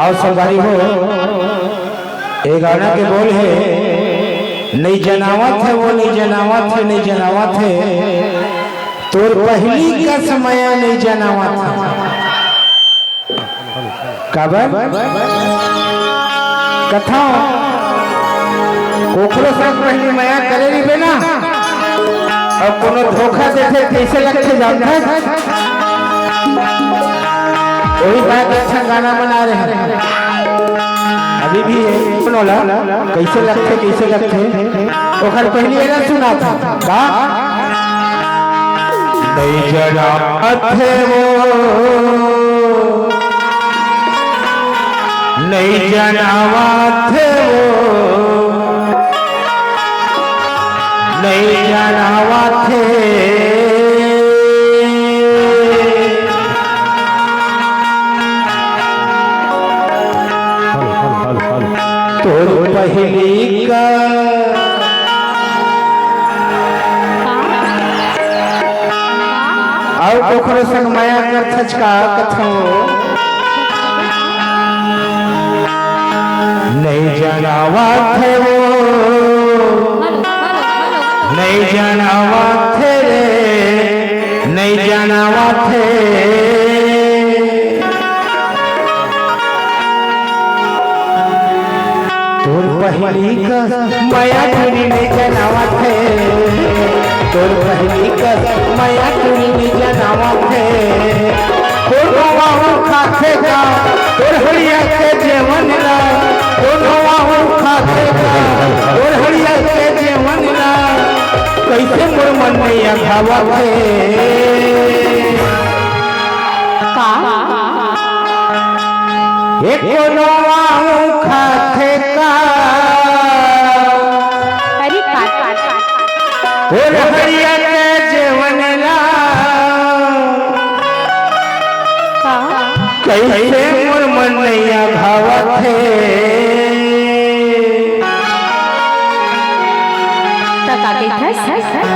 और संगारी हो एक गाना के बोल है, नहीं जनावत है वो नहीं जनावत है, नहीं जनावत है तोर पहली का समय नहीं जनावत है। काबर कथा कोखरो से पहली माया करे रही बेना और कोनो धोखा देते कैसे लगते जानता है। वही बात अच्छा गाना बना रहे हैं अभी भी है कैसे लगते ओखर पहली एना सुना था का नहीं जनावत है वो नहीं जनावत है वो नहीं जनावत है तोर पहली का और ओखरो संग माया कर छचका कथो नहीं जनावत है वो नहीं जनावत है रे नहीं जनावत है तोर पहली का माया टूरी नहीं जनावत है तोर पहली का माया टूरी नहीं जनावत है कोनो खाते का तोर हरिया के जीवन ला कोनो खाते का तोर हरिया के जीवन ला कैसे मोर मन में अभाव है का एक कोनो खाते का अरे तोर हरिया के जीवन ला कैसे मोर मन में अभाव है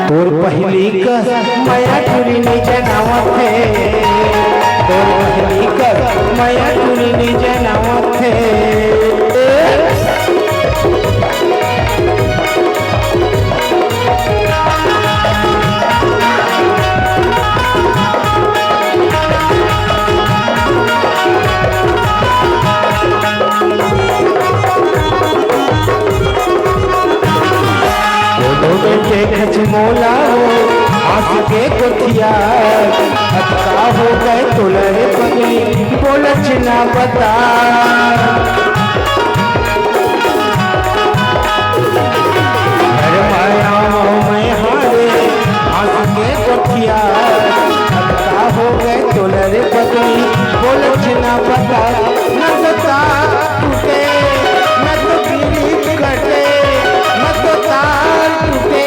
तोर पहली का माया टूरी नहीं जनावत है तोर पहली का माया टूरी नहीं जनावत है। खच मोला हो आंस के कोठिया हत्ता हो गए तुलरे पगली बोलच ना बता हर माया में हारे आंस के कोठिया हत्ता हो गए तुलरे पगली बोलच ना बता न तो तार टूटे न तो गिरी कटे न तो तार टूटे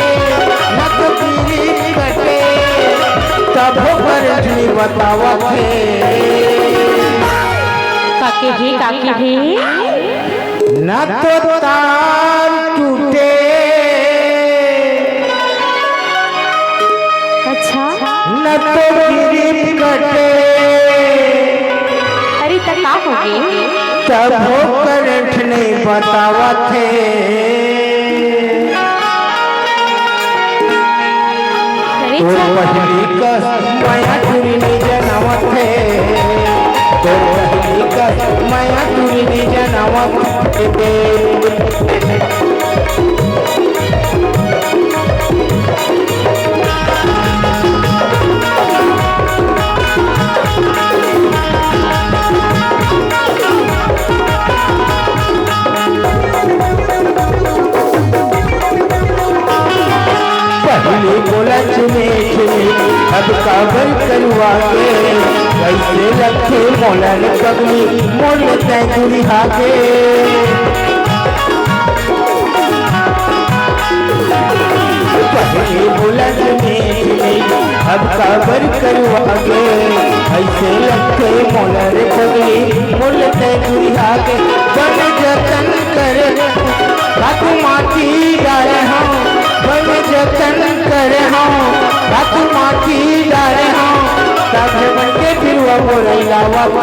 तब पर नहीं बतावत है काके भी न तो तार टूटे अच्छा न तो गिरी कटे अरे तक का हो गई तब करंट नहीं बतावत है तोर पहली का माया टूरी नहीं जनावत है तोर पहली का माया टूरी नहीं जनावत पहले बोला चुने अब काबर करवा के कैसे रखे मोलन पगली मोल तैगुरी हाके पहले बोला चुने अब काबर करवा के ऐसे रखे मोलन पगली मोल तैगुरी हाके बन जतन कर रात माटी डाले हम बन जतन करे हम रात माटी डाले हम तब बन के फिर वो बोला